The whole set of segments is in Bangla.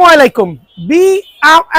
আসসালামু আলাইকুম বি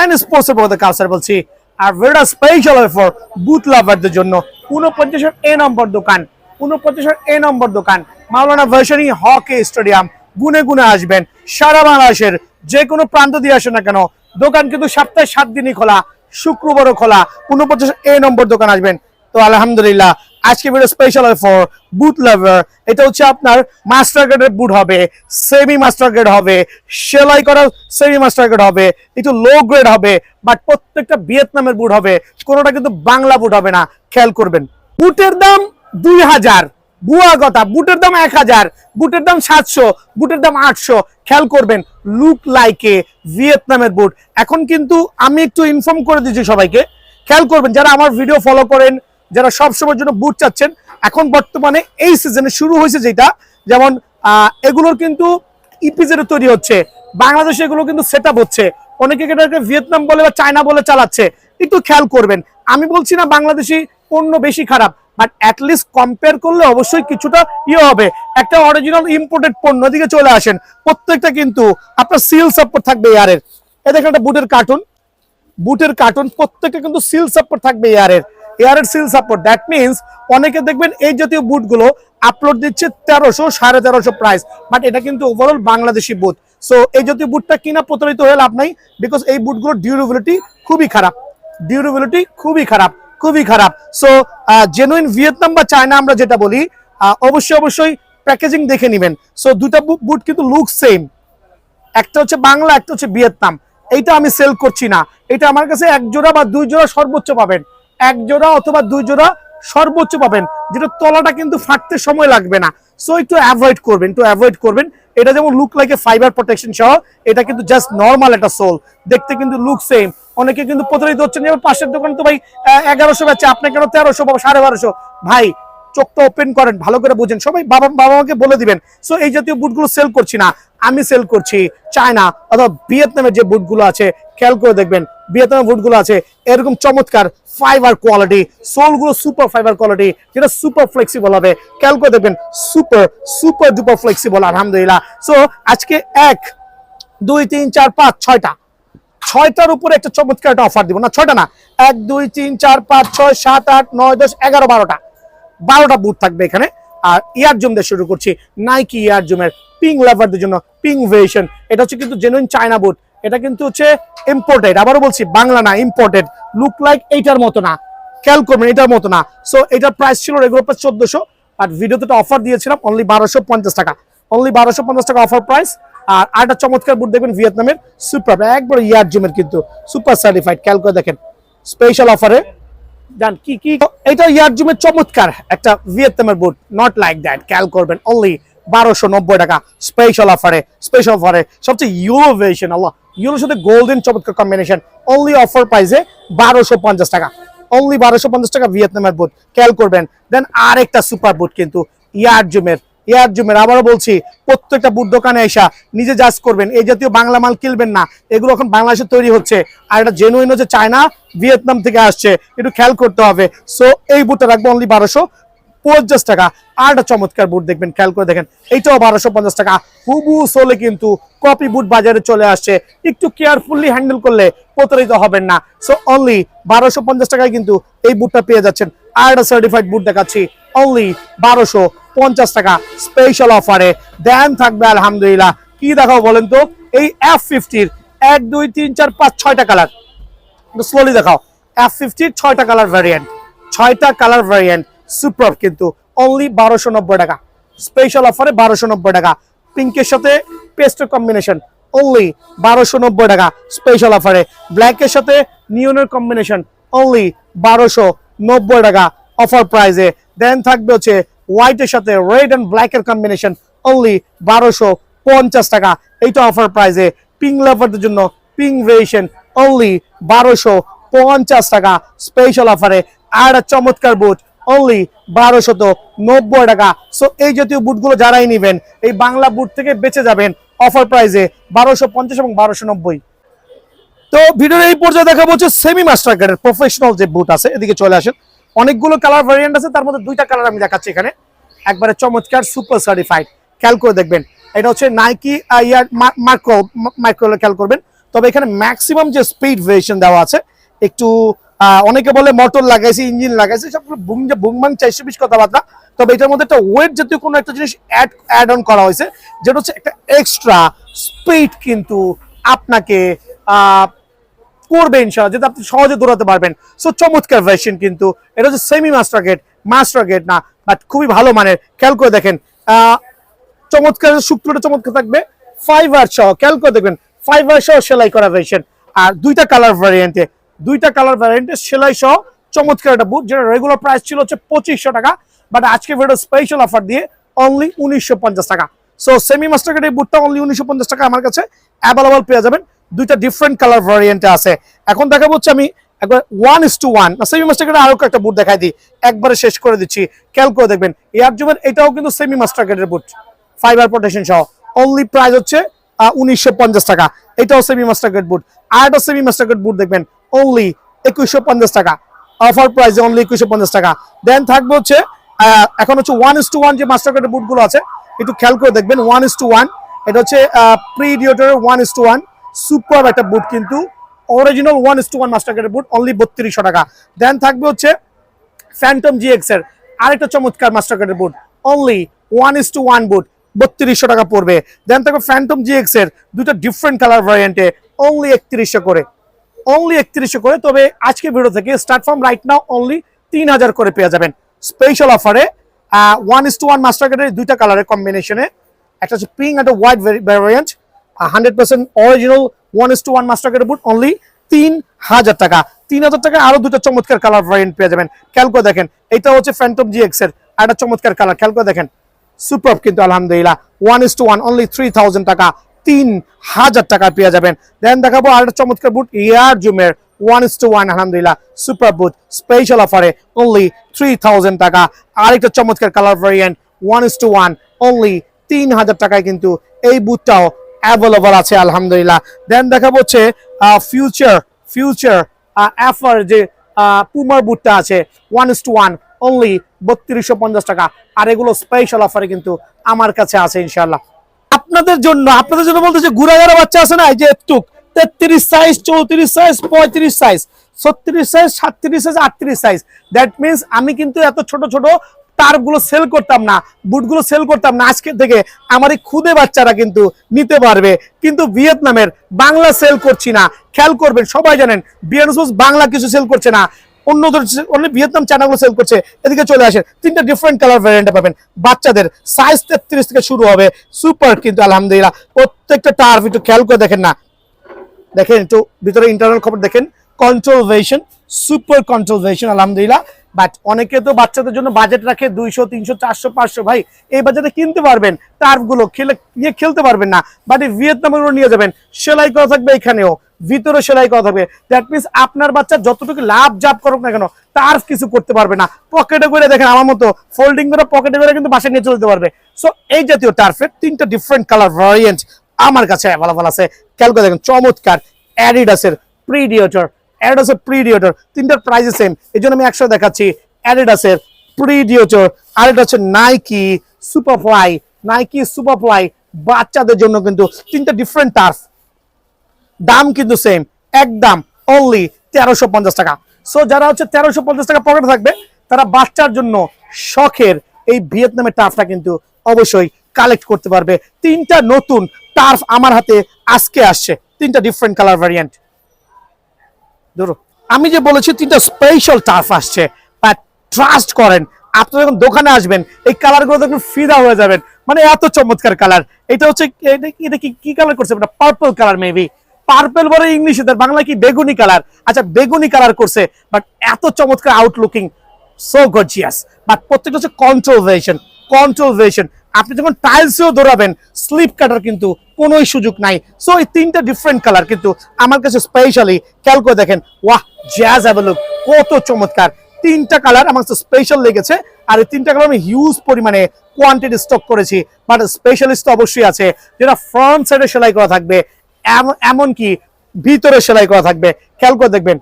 এন্ড স্পোর্টস এর পক্ষ কাউসার বলছি। আর ভিডিওটা স্পেশাল ফর বুট লাভারদের জন্য 49 এ নম্বর দোকান 49 এ নম্বর দোকান মাওলানা ভার্সিটি হকি স্টেডিয়াম। গুনে গুনে আসবেন, সারা বাংলাদেশের যে কোনো প্রান্ত দিয়ে আসেন না কেন, দোকান কিন্তু সপ্তাহে 7 দিনই খোলা, শুক্রবারও খোলা। 49 এ নম্বর দোকান আসবেন। তো আলহামদুলিল্লাহ আজকে ভিডিও স্পেশাল ফর বুট লাভার। এটা হচ্ছে আপনার মাস্টার গ্রেডের বুট হবে, সেমি মাস্টার গ্রেড হবে, সেলাই করা সেমি মাস্টার গ্রেড হবে, একটু লো গ্রেড হবে, বাট প্রত্যেকটা ভিয়েতনামের বুট হবে, কোনোটা কিন্তু বাংলা বুট হবে না। খেয়াল করবেন, বুটের দাম 2000, বুয়া কথা, বুটের দাম 1000, বুটের দাম 700, বুটের দাম 800। খেয়াল করবেন, লুক লাইকে ভিয়েতনামের বুট। এখন কিন্তু আমি একটু ইনফর্ম করে দিচ্ছি সবাইকে, খেয়াল করবেন যারা আমার ভিডিও ফলো করেন, যারা সবসময়ের জন্য বুট চাচ্ছেন। এখন বর্তমানে এই সিজনে শুরু হয়েছে যেটা, যেমন এগুলোর কিন্তু ইপিজেড তৈরি হচ্ছে, বাংলাদেশে এগুলো কিন্তু সেট আপ হচ্ছে। অনেকে এটাকে ভিয়েতনাম বলে বা চায়না বলে চালাচ্ছে। একটু খেয়াল করবেন, আমি বলছি না বাংলাদেশি পণ্য বেশি খারাপ, বাট অ্যাটলিস্ট কম্পেয়ার করলে অবশ্যই কিছুটা ইয়ে হবে। একটা অরিজিনাল ইম্পোর্টেড পণ্য দিকে চলে আসেন, প্রত্যেকটা কিন্তু আপনার সিল সাপোর্ট থাকবে এয়ারের। এ দেখেন একটা বুটের কার্টুন প্রত্যেকটা কিন্তু সিল সাপোর্ট থাকবে এয়ারের সিল সাপোর্ট। দ্যাট মিনস অনেকে দেখবেন এই জাতীয় বুটগুলো আপলোড দিচ্ছে 1300 1350 প্রাইস, বাট এটা কিন্তু ওভারঅল বাংলাদেশি বুট। সো এই জাতীয় বুটটা কিনা প্রতারিত হয়ে লাভ নাই, বিকজ এই বুটগুলোর ডিউরেবিলিটি খুবই খারাপ। সো জেনুইন ভিয়েতনাম বা চায়না আমরা যেটা বলি, অবশ্যই প্যাকেজিং দেখে নেবেন। সো দুটা বুট কিন্তু লুক সেম, একটা হচ্ছে বাংলা, একটা হচ্ছে ভিয়েতনাম। এইটা আমি সেল করছি না, এটা আমার কাছে 1 জোড়া বা 2 জোড়া সর্বোচ্চ পাবেন, 1 জোড়া অথবা 2 জোড়া সর্বোচ্চ পাবেন, যেটা তলাটা কিন্তু ফাটতে সময় লাগবে না। সো একটু অ্যাভয়েড করবেন। এটা যেমন লুক লাইকে ফাইবার প্রোটেকশন সহ, এটা কিন্তু জাস্ট নর্মাল একটা সোল, দেখতে কিন্তু লুক সেম। অনেকে কিন্তু প্রতারিত হচ্ছেন, যেমন পাশের দোকান তো ভাই 1100 বেচে, আপনি কেন 1300 বা 1250? ভাই চোখটা ওপেন করেন, ভালো করে বুঝেন, সবাই বাবা মাকে বলে দিবেন। সো এই জাতীয় বুটগুলো সেল করছি না, আমি সেল করছি চায়না অথবা ভিয়েতনামের যে বুটগুলো আছে। খেয়াল করে দেখবেন, ভিয়েতনামের বুটগুলো আছে এরকম চমৎকার ফাইবার কোয়ালিটি, সোলগুলো সুপার ফাইবার কোয়ালিটি, যেটা সুপার ফ্লেক্সিবল হবে। খেয়াল করে দেখবেন, সুপার ডুপার ফ্লেক্সিবল আলহামদুলিল্লাহ। সো আজকে 1 2 3 4 5 6টার উপরে একটা চমৎকার একটা অফার দিব, না 6টা না, 1 2 3 4 5 6 7 8 9 10 11 12টা বুট থাকবে এখানে। আর ইয়ার জুম দিয়ে শুরু করছি, নাইকি ইয়ার জুমের পিং লাভারদের জন্য পিং ভেরিয়েশন। এটা হচ্ছে কিন্তু জেনুইন চায়না বুট, এটা কিন্তু হচ্ছে ইম্পোর্টেড, আবারও বলছি বাংলা না, ইম্পোর্টেড। লুক লাইক এইটার মতো না, খেয়াল করবেন এটার মতো না। সো এটার প্রাইস ছিল রেগুলার প্রাইস 1400, আর ভিডিওতে অফার দিয়েছিলাম অনলি 1250 টাকা, অফার প্রাইস। আর আরেকটা চমৎকার বুট দেখবেন ভিয়েতনামের, সুপার একবার ইয়ার জুমের কিন্তু সুপার সার্টিফাইড। খেয়াল করে দেখেন, স্পেশাল অফারে জান কি এটা ইয়ার জুমের চমৎকার একটা ভিয়েতনামের বুট, নট লাইক দ্যাট। খেয়াল করবেন, অনলি 1290 টাকা স্পেশাল অফারে সবচেয়ে ইউরো ভেরিয়েশন, আল্লাহ ইউরোর সাথে গোল্ডেন চমৎকার কম্বিনেশন, অনলি অফার প্রাইসে 1250 টাকা, অনলি 1250 টাকা ভিয়েতনামের বুট। খেয়াল করবেন। দেন আরেকটা সুপার বুট কিন্তু ইয়ার জুমের আবারও বলছি, প্রত্যেকটা বুট দোকানে এসা নিজে জাজ করবেন, এই জাতীয় বাংলা মাল কিনবেন না, এগুলো এখন বাংলাদেশে তৈরি হচ্ছে, আর এটা জেনুইন হচ্ছে চায়না ভিয়েতনাম থেকে আসছে, একটু খেয়াল করতে হবে। সো এই বুটটা রাখবো অনলি 1250 টাকা। আর একটা চমৎকার বুট দেখবেন, খেয়াল করে দেখেন, এইটাও 1250 টাকা। হুবু সোলে কিন্তু কপি বুট বাজারে চলে আসছে, একটু কেয়ারফুলি হ্যান্ডেল করলে প্রতারিত হবেন না। সো অনলি 1250 টাকায় কিন্তু এই বুটটা পেয়ে যাচ্ছেন। আর একটা সার্টিফাইড বুট দেখাচ্ছি, অনলি 1250 টাকা স্পেশাল অফারে। দেন থাকবে আলহামদুলিল্লাহ, কি দেখাও বলেন তো, এই F50 1 2 3 4 5 6টা কালার, স্লোলি দেখাও। F50 6টা কালার ভ্যারিয়েন্ট, সুপার কিন্তু অনলি 1290 টাকা স্পেশাল অফারে, 1290 টাকা। পিঙ্কের সাথে পেস্টের কম্বিনেশন, অনলি 1290 টাকা স্পেশাল অফারে। ব্ল্যাকের সাথে নিয়নের কম্বিনেশন, অনলি 1290 টাকা অফার প্রাইজে। দেন থাকবে হচ্ছে হোয়াইটের সাথে রেড এন্ড ব্ল্যাকের কম্বিনেশন, অনলি 1250 টাকা, এইটা অফার প্রাইজে। পিং লাভারদের জন্য পিং ভেরিয়েশন, অনলি 1250 টাকা স্পেশাল অফারে। আর চমৎকার বুট, অনলি 1290 টাকা। সো এই জাতীয় বুটগুলো যারাই নেবেন, এই বাংলা বুট থেকে বেঁচে যাবেন অফার প্রাইজে 1250 এবং 1290। তো ভিডিওর এই পর্যায়ে দেখা হচ্ছে সেমি মাস্টার গ্রেডের প্রফেশনাল যে বুট আছে, এদিকে চলে আসেন। অনেকগুলো কালার ভ্যারিয়েন্ট আছে, তার মধ্যে 2টা কালার আমি দেখাচ্ছি এখানে, একবারে চমৎকার সুপার সার্টিফাইড। খেয়াল করে দেখবেন, এটা হচ্ছে নাইকি ইয়ার মাইক্রো, খেয়াল করবেন তবে এখানে ম্যাক্সিমাম যে স্পিড ভেরিয়েশন দেওয়া আছে, একটু অনেকে বলে মোটর লাগাইছে, ইঞ্জিন লাগাইছে, সব বুমবাং 420 কথাবার্তা। তবে এটার মধ্যে একটা ওয়েট জাতীয় কোনো একটা জিনিস অ্যাড অন করা হয়েছে, যেটা হচ্ছে একটা এক্সট্রা স্পিড কিন্তু আপনাকে করবে ইনশাআল্লাহ, যেটা আপনি সহজে দৌড়াতে পারবেন। সো চমৎকার ভার্সন কিন্তু এটা হচ্ছে সেমি মাস্টার গেট না, বাট খুবই ভালো মানের। খেয়াল করে দেখেন চমৎকার, শুক্রটা চমৎকার থাকবে, ফাইবার সহ। খেয়াল করে দেখবেন ফাইবার সহ সেলাই করা ভার্সন, আর দুইটা কালার ভ্যারিয়েন্টে সেলাই সহ চমৎকার একটা বুট, যেটা রেগুলার প্রাইস ছিল হচ্ছে 2500 টাকা, বাট আজকে ভিডিও স্পেশাল অফার দিয়ে অনলি 1950 টাকা। সো সেমি মাস্টার গেট এই বুটটা অনলি 1950 টাকা আমার কাছে অ্যাভেলেবল পেয়ে যাবেন। দুইটা ডিফারেন্ট কালার ভ্যারিয়েন্টে আছে। এখন দেখাবো হচ্ছে আমি একবার 1:1 সেমি মাস্টার গেটের আরো একটা বুট দেখাই দিই, একবারে শেষ করে দিচ্ছি। খেয়াল করে দেখবেন এয়ার জুমের এটাও কিন্তু সেমি মাস্টার গেটের বুট, ফাইবার প্রোটেকশন সহ। অনলি প্রাইস হচ্ছে 1950 টাকা। এটাও সেমি মাস্টার গেট বুট। আর একটা সেমি মাস্টার গেট বুট দেখবেন অনলি 2150 টাকা, অফার প্রাইসে অনলি 2150 টাকা। দেন থাকবে হচ্ছে এখন হচ্ছে 1:1 যে মাস্টার গেটের বুটগুলো আছে, একটু খেয়াল করে দেখবেন 1:1। এটা হচ্ছে প্রিডিয়েটরের 1:1 সুপার একটা বুট, কিন্তু অরিজিনাল 1:1 মাস্টার গেটের বুট, অনলি 3200 টাকা। দেন থাকবে হচ্ছে ফ্যান্টম জিএক্স এর আরেকটা চমৎকার মাস্টার গেটের বুট, অনলি 1:1 বুট, 3200 টাকা পড়বে। দেন থাকবে ফ্যান্টম জিএক্স এর দুটো ডিফারেন্ট কালার ভ্যারিয়েন্টে, অনলি 3100 করে, অনলি 3100 করে। তবে আজকে ভিডিও থেকে start from right now only 3000 করে পেয়ে যাবেন স্পেশাল অফারে। 1:1 মাস্টার গেটের দুইটা কালারের কম্বিনেশনে, একটা হচ্ছে পিঙ্ক, একটা হোয়াইট ভ্যারিয়েন্ট, 100% অরিজিনাল 1:1 মাস্টার গেটের বুট, অনলি 3000 টাকা। 3000 টাকা আরো দুটো চমৎকার কালার ভ্যারিয়েন্ট পেয়ে যাবেন। খেয়াল করে দেখেন এটা হচ্ছে ফ্যান্টম জিএক্স এর একটা চমৎকার কালার, খেয়াল করে দেখেন সুপার কিন্তু আলহামদুলিল্লাহ। 1:1 অনলি 3000 টাকা, 3000 টাকা পেয়ে যাবেন। দেন দেখাবো আরেকটা চমৎকার বুট এয়ার জুমের 1:1 আলহামদুলিল্লাহ সুপার বুট, স্পেশাল অফারে অনলি 3000 টাকা। আরেকটা চমৎকার কালার ভ্যারিয়েন্ট 1:1 অনলি 3000 টাকায় কিন্তু এই বুটটাও অ্যাভেলেবল আছে আলহামদুলিল্লাহ। দেন দেখাবো হচ্ছে ফিউচার এফার যে পুমার বুটটা আছে 1:1 অনলি 3250 টাকা। আর এগুলো স্পেশাল অফারে কিন্তু আমার কাছে আছে ইনশাআল্লাহ আপনাদের জন্য বলতে যে গুড়াগাড়া বাচ্চা আছে না, এই যে একটুক 33 size, 34 size, 35 size, 36 size, 37 size, 38 size. That means আমি কিন্তু এত ছোট ছোট তারগুলো সেল করতাম না, বুটগুলো সেল করতাম না। আজকে থেকে আমার এই খুদে বাচ্চারা কিন্তু নিতে পারবে, কিন্তু ভিয়েতনামের বাংলা সেল করছি না। খেয়াল করবেন, সবাই জানেন বিয়ানুস বাংলা কিছু সেল করছে না, অন্য ভিয়েতনাম চ্যানেলগুলো সেল করছে। এদিকে চলে আসেন, তিনটা ডিফারেন্ট কালার ভ্যারিয়েন্টে পাবেন। বাচ্চাদের সাইজ 33 থেকে শুরু হবে, সুপার কিন্তু আলহামদুলিল্লাহ। প্রত্যেকটা টার্ফ একটু খেয়াল করে দেখেন না, দেখেন একটু ভিতরে ইন্টারনাল খবর দেখেন, control variation, super control variation আলহামদুলিল্লাহ। বাট অনেকে তো বাচ্চাদের জন্য বাজেট রাখে 200, 300, 400, 500। ভাই এই বাজেটে কিনতে পারবেন, টার্ফগুলো খেলতে পারবেন না, বাট এই ভিয়েতনামের নিয়ে যাবেন, সেলাই করা থাকবে এখানেও, ভিতরে সেলাই করা থাকবে। দ্যাট মিনস আপনার বাচ্চা যতটুকু লাভ জাপ করুক না কেন, টার্ফ কিছু করতে পারবে না। পকেটে করে দেখেন আমার মতো ফোল্ডিং করে পকেটে করে কিন্তু বাসায় নিয়ে চলতে পারবে। সো এই জাতীয় টার্ফের তিনটা ডিফারেন্ট কালার ভ্যারিয়েন্ট আমার কাছে অ্যাভেলেবল আছে। খেয়াল করে দেখেন চমৎকার অ্যাডিডাসের প্রিডিয়েটর, তিনটার প্রাইস সেম, এই জন্য আমি একসাথে দেখাচ্ছি। অ্যাডিডাসের প্রিডিয়েটর, আর এটা হচ্ছে নাইকি সুপারফ্লাই, বাচ্চাদের জন্য কিন্তু তিনটা ডিফারেন্ট টার্ফ, দাম কিন্তু সেম, একদম অনলি 1350 টাকা। সো যারা হচ্ছে 1350 টাকা পকেটে থাকবে, তারা বাচ্চার জন্য শখের এই ভিয়েতনামের টার্ফটা কিন্তু অবশ্যই কালেক্ট করতে পারবে। তিনটা নতুন টার্ফ আমার হাতে আজকে আসছে, তিনটা ডিফারেন্ট কালার ভ্যারিয়েন্ট। ধরো আমি যে বলেছি তিনটা স্পেশাল টার্ফ আসছে, বাট ট্রাস্ট করেন, আপনি যখন দোকানে আসবেন এই কালারগুলো দেখুন ফিদা হয়ে যাবেন, মানে এত চমৎকার কালার। এটা হচ্ছে এটা কি কালার করছে, এটা পার্পল কালার, মেবি পার্পল বলে ইংলিশে, তার বাংলা কি বেগুনি কালার। আচ্ছা বেগুনি কালার করছে, বাট এত চমৎকার আউটলুকিং, সো গর্জিয়াস। বাট প্রত্যেকটা হচ্ছে কন্ট্রোল ভেরিয়েশন। আপনি যখন টাইলসেও দৌড়াবেন, স্লিপ কাটার কিন্তু কোনো সুযোগ নাই। সো এই তিনটা ডিফারেন্ট কালার কিন্তু আমার কাছে স্পেশালি, খেয়াল করে দেখেন, ওয়াহ জ্যাজ অ্যাভেলুক, কত চমৎকার। তিনটা কালার আমার কাছে স্পেশাল লেগেছে, আর এই তিনটা কালার আমি হিউজ পরিমাণে কোয়ান্টিটি স্টক করেছি। বাট স্পেশালিস্ট তো অবশ্যই আছে, যেটা ফ্রন্ট সাইডে সেলাই করা থাকবে, এমনকি ভিতরে সেলাই করা থাকবে। খেয়াল করে দেখবেন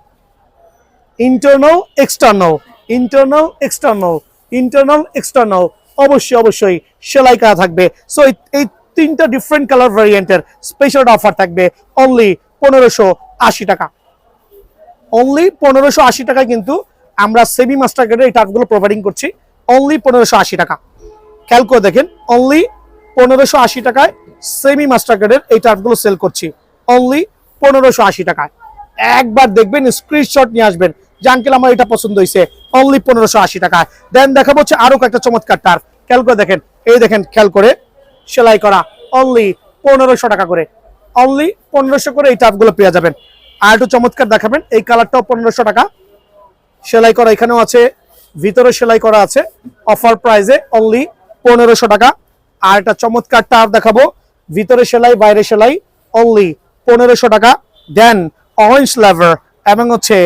ইন্টারনাল এক্সটার্নাল অবশ্যই সেলাই করা থাকবে। সো এই তিনটা ডিফারেন্ট কালার ভ্যারিয়েন্টের স্পেশাল অফার থাকবে অনলি 1580 টাকা। অনলি 1580 টাকায় কিন্তু আমরা সেমি মাস্টার গ্রেডের এই টার্ফগুলো প্রোভাইডিং করছি, অনলি 1580 টাকা। খেয়াল করে দেখেন, অনলি 1580 টাকায় সেমি মাস্টার গ্রেডের এই টার্ফগুলো সেল করছি, অনলি 1580 টাকায়। একবার দেখবেন, স্ক্রিনশট নিয়ে আসবেন যে আঙ্কেল আমার এটা পছন্দ হয়েছে, অনলি 1580 টাকায়। দেন দেখাবো হচ্ছে আরো কয়েকটা চমৎকার টার্ফ। খেয়াল করে দেখেন, এই দেখেন খেয়াল করে সেলাই করা, অনলি 1500 টাকা করে, অনলি 1500 করে এই টার্ফগুলো পেয়ে যাবেন। আর একটু চমৎকার দেখাবেন, এই কালারটাও 1500 টাকা, সেলাই করা এখানেও আছে, ভিতরে সেলাই করা আছে, অফার প্রাইসে অনলি 1500 টাকা। আর একটা চমৎকার টার্ফ দেখাবো, ভিতরে সেলাই বাইরে সেলাই, অনলি 1500 টাকা। দেন অরেঞ্জ লাভার এবং হচ্ছে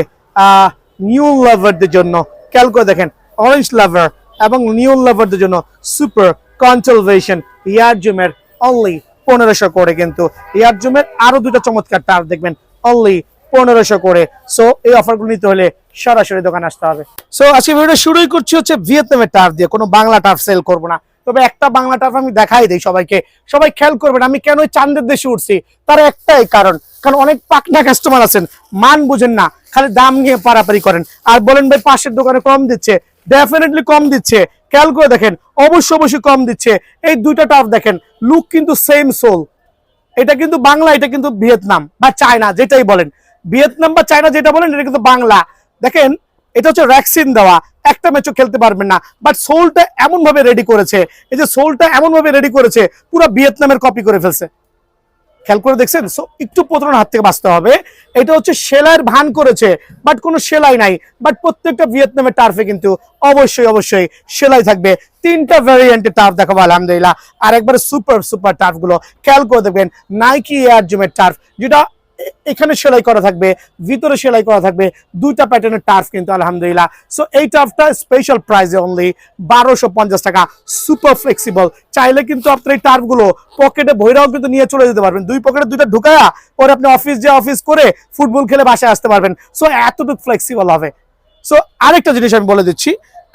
নিউ লাভারদের জন্য, খেয়াল করে দেখেন, অরেঞ্জ লাভার এবং নিউ লাভারদের জন্য সুপার কনসালভেশন ইয়ার জুমের অনলি 1500 করে। কিন্তু ইয়ার জুমের আরো দুটো চমৎকার টার্ফ দেখবেন, অনলি 1500 করে। সো এই অফারগুলো নিতে হলে সরাসরি দোকানে আসতে হবে। সো আজকে ভিডিওটা শুরুই করছি হচ্ছে ভিয়েতনামের টার্ফ দিয়ে, কোনো বাংলা টার্ফ সেল করবো না, তবে একটা বাংলা টার্ফ আমি দেখাই দিই সবাইকে। সবাই খেয়াল করবেন আমি কেন চাঁদের দেশে উঠছি, তার একটাই কারণ, কারণ অনেক পাকনা কাস্টমার আছেন, মান বুঝেন না, খালি দাম নিয়ে পারাপারি করেন আর বলেন ভাই পাশের দোকানে কম দিচ্ছে। ডেফিনেটলি কম দিচ্ছে, খেয়াল করে দেখেন, অবশ্যই কম দিচ্ছে। এই দুইটা টার্ফ দেখেন, লুক কিন্তু সেম সোল। এটা কিন্তু বাংলা, এটা কিন্তু ভিয়েতনাম বা চায়না, যেটাই বলেন, ভিয়েতনাম বা চায়না যেটা বলেন, এটা কিন্তু বাংলা। দেখেন এটা হচ্ছে ভ্যাকসিন দেওয়া, একটা ম্যাচও খেলতে পারবেন না, বাট সোলটা এমন ভাবে রেডি করেছে, এই যে সোলটা এমন ভাবে রেডি করেছে, পুরো ভিয়েতনামের কপি করে ফেলছে। খেয়াল করে দেখছেন? সো একটু প্রতারণার হাত থেকে বাঁচতে হবে। এটা হচ্ছে সেলাইয়ের ভান করেছে, বাট কোনো সেলাই নাই, বাট প্রত্যেকটা ভিয়েতনামের টার্ফে কিন্তু অবশ্যই সেলাই থাকবে। তিনটা ভ্যারিয়েন্টের টার্ফ দেখাবো আলহামদুলিল্লাহ। আর একবারে সুপার টার্ফ গুলো খেয়াল করে দেখবেন, নাইকি এয়ার জুমের টার্ফ, যেটা এখানে সেলাই করা থাকবে, ভিতরে সেলাই করা থাকবে, দুইটা প্যাটার্নের টার্ফ কিন্তু আলহামদুলিল্লাহ। সো এই টার্ফটা স্পেশাল প্রাইসে অনলি 1250 টাকা, সুপার ফ্লেক্সিবল। চাইলে কিন্তু আপনার এই টার্ফ গুলো পকেটে ভৈরাও কিন্তু নিয়ে চলে যেতে পারবেন, দুই পকেটে দুইটা ঢুকায়া পরে আপনি অফিস করে ফুটবল খেলে বাসায় আসতে পারবেন। সো এতটুকু ফ্লেক্সিবল হবে। সো আরেকটা জিনিস আমি বলে দিচ্ছি,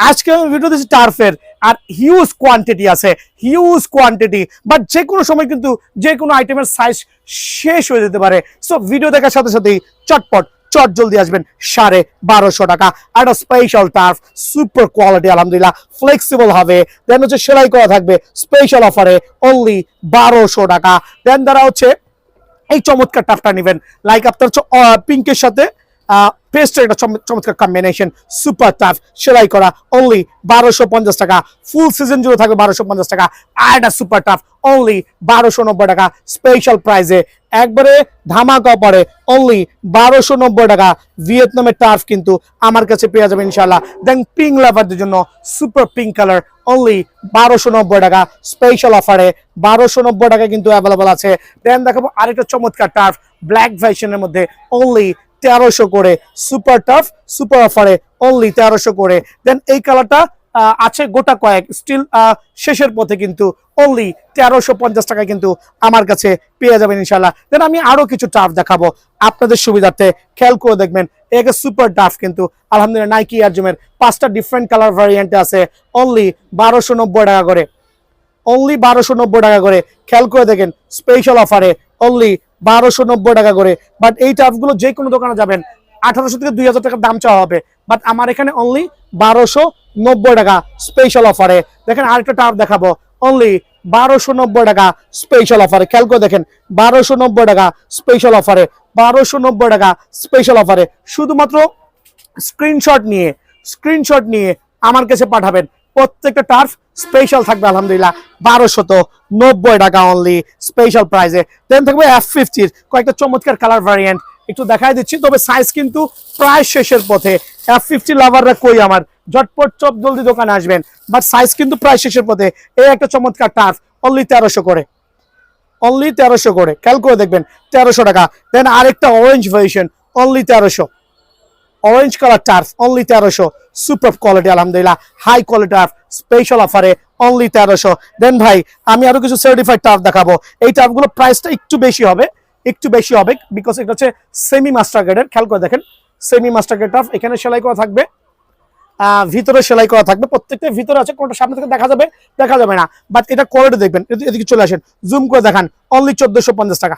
আজকে আমি ভিডিও দিচ্ছি টার্ফের, আর হিউজ কোয়ান্টিটি আছে, হিউজ কোয়ান্টিটি, বাট যে কোনো সময় কিন্তু যে কোনো আইটেমের সাইজ শেষ হয়ে যেতে পারে। সো ভিডিও দেখার সাথে সাথেই চট জলদি আসবেন, 1250 টাকা। আর একটা স্পেশাল টার্ফ, সুপার কোয়ালিটি আলহামদুলিল্লাহ, ফ্লেক্সিবল হবে। দেন হচ্ছে সেলাই করা থাকবে, স্পেশাল অফারে অনলি 1200 টাকা। দেন দ্বারা হচ্ছে এই চমৎকার টার্ফটা নেবেন, লাইক আপনার পিঙ্কের সাথে পেস্টের একটা চমৎকার কম্বিনেশন, সুপার টাফ, সেলাই করা, অনলি 1250 টাকা। ফুল সিজন জুড়ে থাকবে 1250 টাকা। আর একটা সুপার টাফ, অনলি 1290 টাকা, স্পেশাল প্রাইজে, একবারে ধামাকা পড়ে, অনলি 1290 টাকা। ভিয়েতনামের টার্ফ কিন্তু আমার কাছে পেয়ে যাবে ইনশাল্লাহ। দেন পিঙ্ক লাভারদের জন্য সুপার পিঙ্ক কালার, অনলি 1290 টাকা, স্পেশাল অফারে 1290 টাকা কিন্তু অ্যাভেলেবল আছে। দেন দেখাবো আরেকটা চমৎকার টার্ফ, ব্ল্যাক ভার্সনের মধ্যে, অনলি 1300 করে, সুপার টাফ, সুপার অফারে অনলি 1300 করে। দেন এই কালারটা আছে গোটা কয়েক, স্টিল শেষের পথে, কিন্তু অনলি 1350 টাকায় কিন্তু আমার কাছে পেয়ে যাবেন ইনশাল্লাহ। দেন আমি আরো কিছু টাফ দেখাবো আপনাদের সুবিধার্থে, খেয়াল করে দেখবেন। একে সুপার টাফ কিন্তু আলহামদুলিল্লাহ নাইকি এয়ার জুমের 5টা ডিফারেন্ট কালার ভ্যারিয়েন্টে আছে, অনলি 1290 টাকা করে, অনলি 1290 টাকা করে। খেয়াল করে দেখেন, স্পেশাল অফারে অনলি 1290 টাকা করে। বাট এই টাফগুলো যে কোনো দোকানে যাবেন 1800 থেকে 2000 টাকার দাম চাওয়া হবে, বাট আমার এখানে অনলি 1290 টাকা, স্পেশাল অফারে। দেখেন আরেকটা টাফ দেখাবো, অনলি 1290 টাকা, স্পেশাল অফারে। খেয়াল করে দেখেন, 1290 টাকা, স্পেশাল অফারে, 1290 টাকা, স্পেশাল অফারে। শুধুমাত্র স্ক্রিনশট নিয়ে আমার কাছে পাঠাবেন, প্রত্যেকটা টার্ফ স্পেশাল থাকবে আলহামদুলিল্লাহ 1290 টাকা অনলি, স্পেশাল প্রাইসে। দেন থাকবে F50-র কয়েকটা চমৎকার কালার ভ্যারিয়েন্ট, একটু দেখাই দিচ্ছি, তবে সাইজ কিন্তু প্রায় শেষের পথে। F50 লাভাররা কই আমার, ঝটপট চপ জলদি দোকানে আসবেন, বাট সাইজ কিন্তু প্রায় শেষের পথে। এই একটা চমৎকার টার্ফ, অনলি 1300 করে, অনলি 1300 করে। খেয়াল করে দেখবেন, 1300 টাকা। দেন আরেকটা orange version, only 1300, orange colour turf, only 1300, super quality আলহামদুলিল্লাহ, হাই কোয়ালিটি টার্ফ, স্পেশাল অফারে অনলি 1300। দেন ভাই আমি আরো কিছু সার্টিফাইড টার্ফ দেখাবো। এই টার্ফগুলো প্রাইসটা একটু বেশি হবে, বিকজ এটা হচ্ছে সেমি মাস্টার গ্রেডের। খেয়াল করে দেখেন, সেমি মাস্টার গ্রেড টার্ফ, এখানে সেলাই করা থাকবে, ভিতরে সেলাই করা থাকবে, প্রত্যেকটা ভিতরে আছে, কোনটা সামনে থেকে দেখা যাবে না, বাট এটা কোয়ালিটি দেখবেন। এদিকে চলে আসেন, জুম করে দেখান, অনলি 1450 টাকা,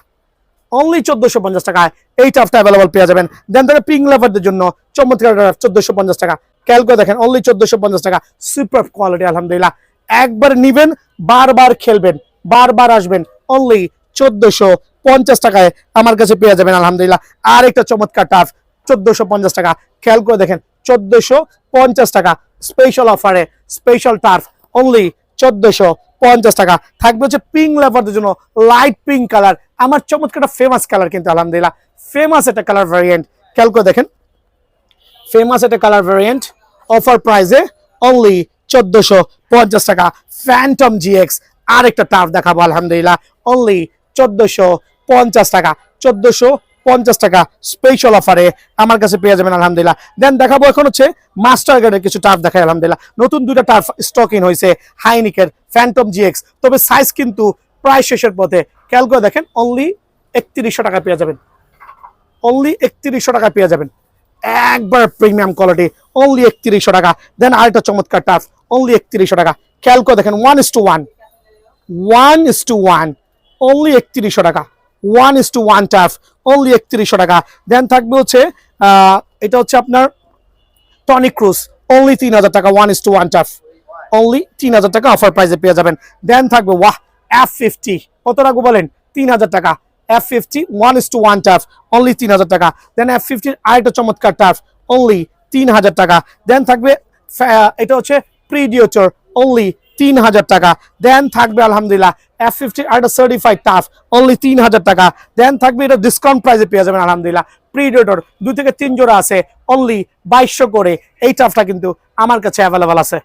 অনলি 1450 টাকায় এই টাফটা অ্যাভেলেবল পেয়ে যাবেন। দেন থেকে পিঙ্ক লাভারদের জন্য চমৎকার টাফ 1450 টাকা। খেয়াল করে দেখেন অনলি 1450 টাকা, সুপার কোয়ালিটি আলহামদুলিল্লাহ। একবার নিবেন, বারবার খেলবেন, বারবার আসবেন। অনলি 1450 টাকায় আমার কাছে পেয়ে যাবেন আলহামদুলিল্লাহ। আর একটা চমৎকার টাফ 1450 টাকা। খেয়াল করে দেখেন 1450 টাকা স্পেশাল অফারে স্পেশাল টার্ফ অনলি 1450 টাকা। থাকবে হচ্ছে পিঙ্ক লাভারদের জন্য লাইট পিঙ্ক কালার, আমার চমৎকার ফেমাস কালার কিন্তু আলহামদুলিল্লাহ, ফেমাস একটা কালার ভ্যারিয়েন্ট। খেয়াল করে দেখেন ফেমাস একটা কালার ভ্যারিয়েন্ট, অফার প্রাইসে অনলি 1450 টাকা। ফ্যান্টম জিএক্স আর একটা টার্ফ দেখাবো আলহামদুলিল্লাহ, অনলি 1450 টাকা। 1450 টাকা স্পেশাল অফারে আমার কাছে পেয়ে যাবেন আলহামদুলিল্লাহ। দেন দেখাবো এখন হচ্ছে মাস্টার গার্ডের কিছু টার্ফ দেখাই আলহামদুলিল্লাহ। নতুন দুইটা টার্ফ স্টক ইন হয়েছে, হাইনিকের ফ্যান্টম জিএক্স, তবে সাইজ কিন্তু প্রায় শেষের পথে। খেয়াল করে দেখেন অনলি 3100 টাকা পেয়ে যাবেন, অনলি 3100 টাকা পেয়ে যাবেন, একবার প্রিমিয়াম কোয়ালিটি, অনলি 3100 টাকা। দেন আরেকটা চমৎকার টার্ফ অনলি 3100 টাকা। খেয়াল করে দেখেন 1:1, 1:1 অনলি 3100 টাকা, 1:1 টার্ফ অনলি 3100 টাকা। দেন থাকবে হচ্ছে এটা হচ্ছে আপনার টনিক ক্রুজ অনলি 3000 টাকা, 1:1 টার্ফ অনলি 3000 টাকা অফার প্রাইসে পেয়ে যাবেন। দেন থাকবে ওয়াহ F50, কত রাখবো বলেন, 3000 টাকা। F50 1:1 টার্ফ অনলি 3000 টাকা। দেন F50 আরেকটা চমৎকার টার্ফ অনলি 3000 টাকা। দেন থাকবে এটা হচ্ছে প্রিডিয়েটর অনলি 3000 টাকা। দেন থাকবে আলহামদুলিল্লাহ F50 আরেকটা সার্টিফাইড টার্ফ অনলি 3000 টাকা। দেন থাকবে এটা ডিসকাউন্ট প্রাইসে পেয়ে যাবেন আলহামদুলিল্লাহ। প্রিডিয়েটর 2 থেকে 3 জোড়া আছে, অনলি 2200 করে। এই টার্ফটা কিন্তু আমার কাছে অ্যাভেলেবল আছে।